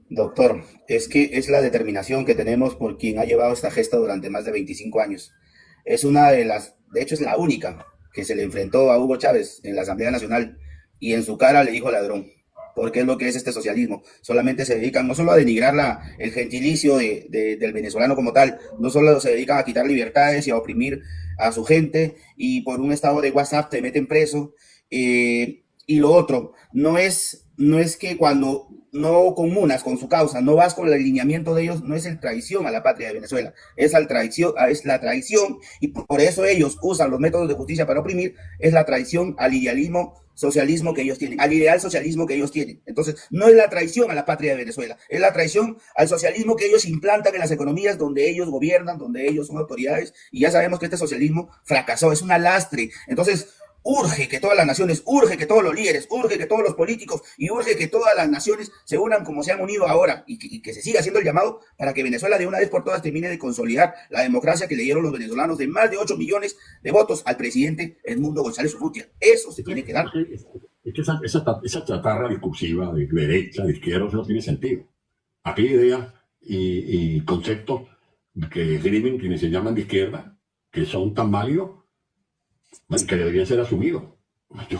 Doctor, es que es la determinación que tenemos por quien ha llevado esta gesta durante más de 25 años. Es una de las, de hecho es la única que se le enfrentó a Hugo Chávez en la Asamblea Nacional y en su cara le dijo ladrón, porque es lo que es este socialismo. Solamente se dedican no solo a denigrar el gentilicio del venezolano como tal, no solo se dedican a quitar libertades y a oprimir a su gente y por un estado de WhatsApp te meten preso. Y lo otro, no es que cuando no comunas con su causa, no vas con el alineamiento de ellos, no es el traición a la patria de Venezuela, es la traición, y por eso ellos usan los métodos de justicia para oprimir, es la traición al idealismo socialismo que ellos tienen, al ideal socialismo que ellos tienen. Entonces, no es la traición a la patria de Venezuela, es la traición al socialismo que ellos implantan en las economías donde ellos gobiernan, donde ellos son autoridades, y ya sabemos que este socialismo fracasó, es una lastre. Entonces, urge que todas las naciones, urge que todos los líderes, urge que todos los políticos y urge que todas las naciones se unan como se han unido ahora y que se siga haciendo el llamado para que Venezuela de una vez por todas termine de consolidar la democracia que le dieron los venezolanos de más de 8 millones de votos al presidente Edmundo González Urrutia. Eso se tiene que dar. Es que esa chatarra discursiva de derecha, de izquierda, eso no tiene sentido. Aquí hay ideas y conceptos que escriben quienes se llaman de izquierda, que son tan válidos que deberían ser asumidos.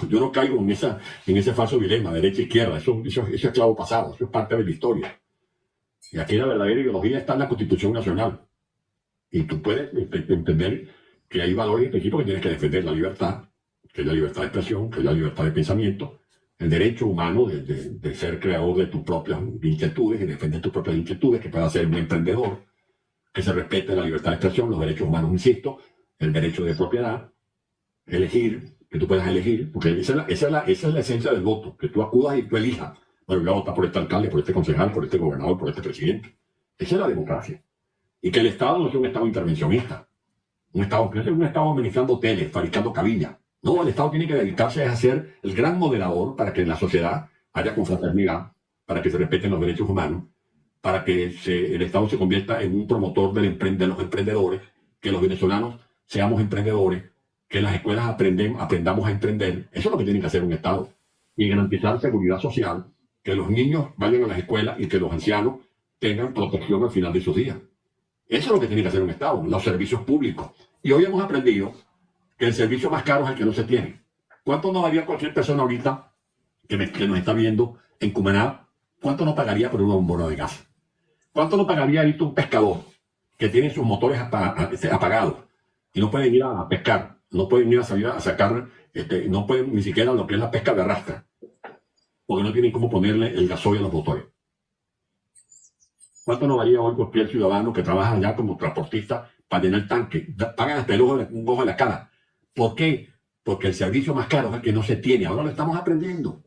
Yo no caigo en ese falso dilema, derecha-izquierda, eso es clavo pasado, eso es parte de la historia. Y aquí la verdadera ideología está en la Constitución Nacional. Y tú puedes entender que hay valores y principios que tienes que defender: la libertad, que es la libertad de expresión, que es la libertad de pensamiento, el derecho humano de ser creador de tus propias inquietudes y defender tus propias inquietudes, que puedas ser un emprendedor, que se respete la libertad de expresión, los derechos humanos, insisto, el derecho de propiedad, elegir, que tú puedas elegir, porque esa es la esencia del voto, que tú acudas y tú elijas. Bueno, voy a votar por este alcalde, por este concejal, por este gobernador, por este presidente. Esa es la democracia. Y que el Estado no sea un Estado intervencionista, un Estado que no sea un Estado administrando hoteles, fabricando cabillas. No, el Estado tiene que dedicarse a ser el gran moderador para que en la sociedad haya confraternidad, para que se respeten los derechos humanos, para que el Estado se convierta en un promotor de los emprendedores, que los venezolanos seamos emprendedores, que en las escuelas aprendamos a emprender. Eso es lo que tiene que hacer un Estado. Y garantizar seguridad social, que los niños vayan a las escuelas y que los ancianos tengan protección al final de sus días. Eso es lo que tiene que hacer un Estado, los servicios públicos. Y hoy hemos aprendido que el servicio más caro es el que no se tiene. ¿Cuánto nos daría cualquier persona ahorita que nos está viendo en Cumaná? ¿Cuánto nos pagaría por una bombona de gas? ¿Cuánto nos pagaría ahorita un pescador que tiene sus motores apagados y no pueden ir a pescar, no pueden ir a salir a sacar, no pueden ni siquiera lo que es la pesca de arrastra, porque no tienen cómo ponerle el gasoil a los motores? ¿Cuánto nos daría hoy cualquier ciudadano que trabaja allá como transportista para llenar el tanque? Pagan hasta un ojo de la cara. ¿Por qué? Porque el servicio más caro es el que no se tiene. Ahora lo estamos aprendiendo.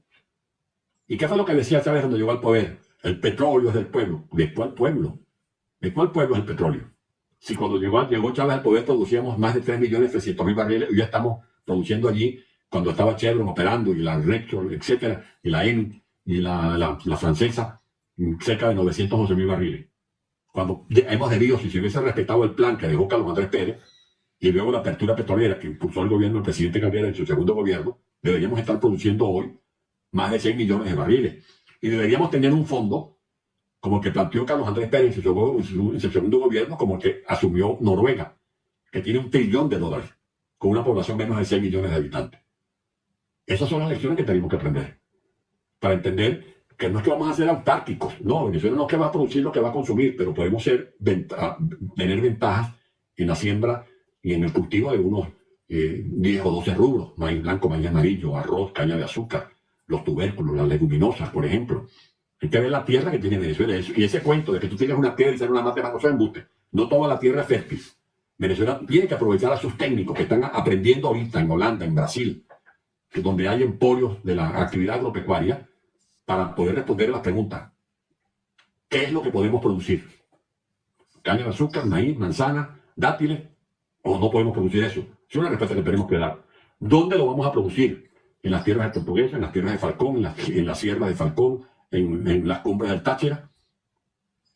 ¿Y qué fue lo que decía Chávez cuando llegó al poder? El petróleo es del pueblo. ¿De cuál pueblo? ¿De cuál pueblo es el petróleo? Si cuando llegó Chávez al poder producíamos más de 3.300.000 barriles, y ya estamos produciendo allí, cuando estaba Chevron operando, y la Repsol, etcétera, y la ENI, y la francesa, cerca de 911.000 barriles. Cuando hemos debido, si se hubiese respetado el plan que dejó Carlos Andrés Pérez, y luego la apertura petrolera que impulsó el gobierno del presidente Caldera en su segundo gobierno, deberíamos estar produciendo hoy más de 6 millones de barriles. Y deberíamos tener un fondo como el que planteó Carlos Andrés Pérez en su segundo gobierno, como el que asumió Noruega, que tiene $1 trillón, con una población menos de 6 millones de habitantes. Esas son las lecciones que tenemos que aprender, para entender que no es que vamos a ser autárquicos. No, Venezuela no es que va a producir lo que va a consumir, pero podemos tener ventajas en la siembra y en el cultivo de unos 10 o 12 rubros: maíz blanco, maíz amarillo, arroz, caña de azúcar, los tubérculos, las leguminosas, por ejemplo. Hay que ver la tierra que tiene Venezuela. Y ese cuento de que tú tienes una tierra y sale una mata de mango, embuste. No toda la tierra es fértil. Venezuela tiene que aprovechar a sus técnicos que están aprendiendo ahorita en Holanda, en Brasil, donde hay emporios de la actividad agropecuaria, para poder responder a las preguntas: ¿qué es lo que podemos producir? ¿Caña de azúcar, maíz, manzana, dátiles? ¿O no podemos producir eso? Es una respuesta que tenemos que dar. ¿Dónde lo vamos a producir? En las tierras de Portuguesa, en las tierras de Falcón, en la sierra de Falcón, en las cumbres del Táchira.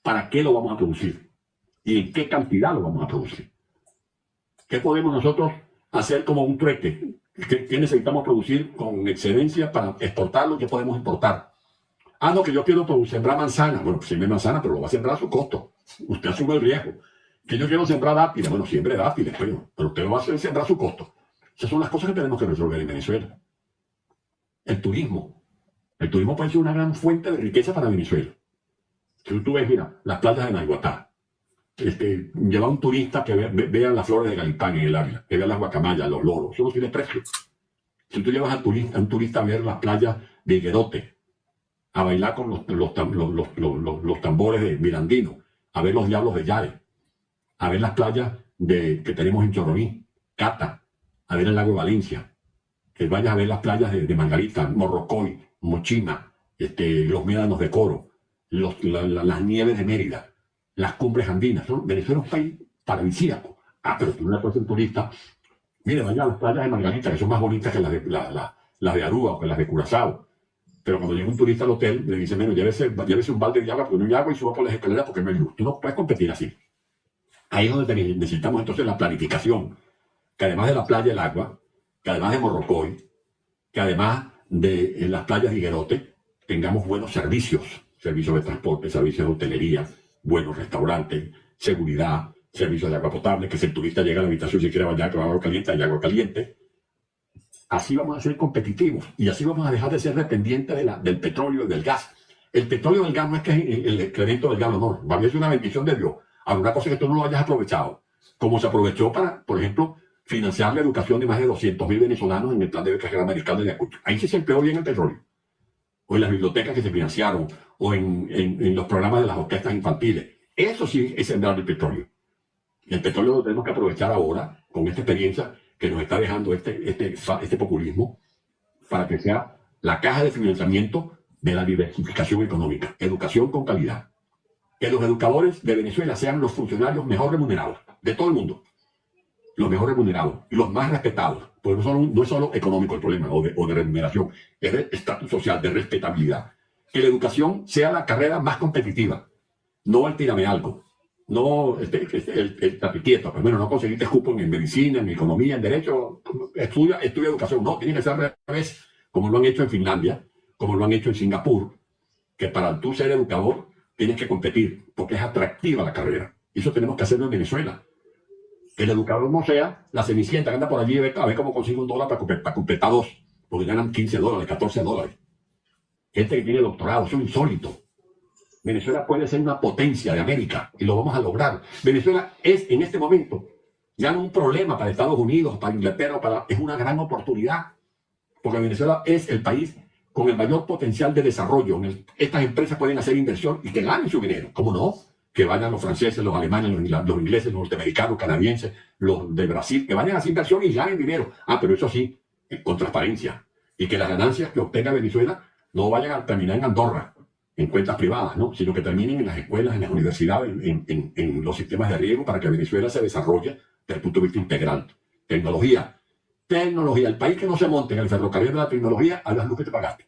¿Para qué lo vamos a producir? ¿Y en qué cantidad lo vamos a producir? ¿Qué podemos nosotros hacer como un trueque? ¿Qué necesitamos producir con excelencia para exportarlo? ¿Qué podemos importar? Ah, no, que yo quiero sembrar manzana. Bueno, pues siembre manzana, pero lo va a sembrar a su costo. Usted asume el riesgo. Que yo quiero sembrar dátiles. Bueno, siembre dátiles, pero usted lo va a hacer sembrar a su costo. Esas son las cosas que tenemos que resolver en Venezuela. El turismo. El turismo puede ser una gran fuente de riqueza para Venezuela. Si tú ves, mira, las playas de Naiguatá. Lleva a un turista que vea las flores de Galipán en el Ávila, que vea las guacamayas, los loros. Eso no tiene precio. Si tú llevas a un turista a ver las playas de Higuerote, a bailar con los tambores de Mirandino, a ver los diablos de Yare, a ver las playas que tenemos en Choroní, Cata, a ver el lago de Valencia, que vayas a ver las playas de Margarita, Morrocoy, Mochima, los médanos de Coro, las nieves de Mérida, las cumbres andinas, ¿no? Venezuela es un país paradisíaco. Ah, pero tú no le puedes ser turista. Mire, vaya a las playas de Margarita, que son más bonitas que las de Aruba o que las de Curazao. Pero cuando llega un turista al hotel, le dice, bueno, llévese un balde de agua, porque no hay agua, y suba por las escaleras porque no hay luz. Tú no puedes competir así. Ahí es donde necesitamos entonces la planificación, que además de la playa el agua, que además de Morrocoy, que además de las playas de Higuerote, tengamos buenos servicios de transporte, servicios de hotelería, buenos restaurantes, seguridad, servicios de agua potable, que si el turista llega a la habitación si quiere bañar con agua caliente, hay agua caliente. Así vamos a ser competitivos y así vamos a dejar de ser dependientes del petróleo y del gas. El petróleo y el gas no es que es el excremento del gas, no. Para mí es una bendición de Dios. Alguna cosa que tú no lo hayas aprovechado. Como se aprovechó para, por ejemplo, financiar la educación de más de 200.000 venezolanos en el plan de becas americano de Ayacucho. Ahí sí se empleó bien el petróleo. O en las bibliotecas que se financiaron, o en los programas de las orquestas infantiles. Eso sí es sembrar el petróleo. Y el petróleo lo tenemos que aprovechar ahora, con esta experiencia que nos está dejando este populismo, para que sea la caja de financiamiento de la diversificación económica. Educación con calidad. Que los educadores de Venezuela sean los funcionarios mejor remunerados de todo el mundo. Los mejor remunerados y los más respetados. Porque no es solo económico el problema o de remuneración, es de estatus social, de respetabilidad. Que la educación sea la carrera más competitiva, no el tírame algo, no el tapiquieto. Pues bueno, no conseguiste cupo en medicina, en economía, en derecho, estudia educación. No, tiene que ser al revés, como lo han hecho en Finlandia, como lo han hecho en Singapur, que para tú ser educador tienes que competir, porque es atractiva la carrera. Y eso tenemos que hacerlo en Venezuela. Que el educador no sea la cenicienta que anda por allí a ver cómo consigue $1 para completar 2, porque ganan $15, $14. Gente que tiene doctorado, eso es insólito. Venezuela puede ser una potencia de América y lo vamos a lograr. Venezuela es en este momento ya no un problema para Estados Unidos, para Inglaterra, es una gran oportunidad, porque Venezuela es el país con el mayor potencial de desarrollo. Estas empresas pueden hacer inversión y que ganen su dinero. ¿Cómo no? Que vayan los franceses, los alemanes, los ingleses, los norteamericanos, canadienses, los de Brasil, que vayan a hacer inversión y ganen dinero. Ah, pero eso sí, con transparencia. Y que las ganancias que obtenga Venezuela no vayan a terminar en Andorra, en cuentas privadas, ¿no? Sino que terminen en las escuelas, en las universidades, en los sistemas de riego, para que Venezuela se desarrolle desde el punto de vista integral. Tecnología. El país que no se monte en el ferrocarril de la tecnología, haz las luz que te pagaste.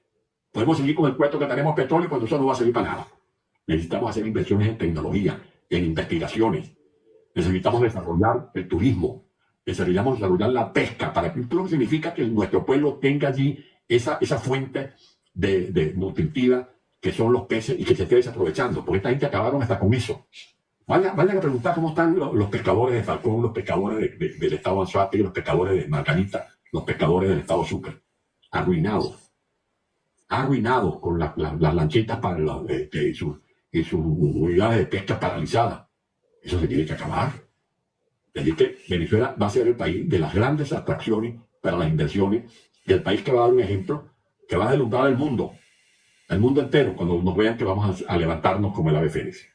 Podemos seguir con el cuento que tenemos petróleo, cuando eso no va a servir para nada. Necesitamos hacer inversiones en tecnología, en investigaciones. Necesitamos desarrollar el turismo. Necesitamos desarrollar la pesca, para que esto significa que nuestro pueblo tenga allí esa fuente de nutritiva que son los peces y que se esté desaprovechando, porque esta gente acabaron hasta con eso. Vayan a preguntar cómo están los pescadores de Falcón, los pescadores del estado Anzoátegui, los pescadores de Margarita, los pescadores del estado Sucre. Arruinados con las lanchitas para y sus unidades de pesca paralizadas. Eso se tiene que acabar. Es decir, que Venezuela va a ser el país de las grandes atracciones para las inversiones, y el país que va a dar un ejemplo, que va a deslumbrar al mundo entero, cuando nos vean que vamos a levantarnos como el ave fénix.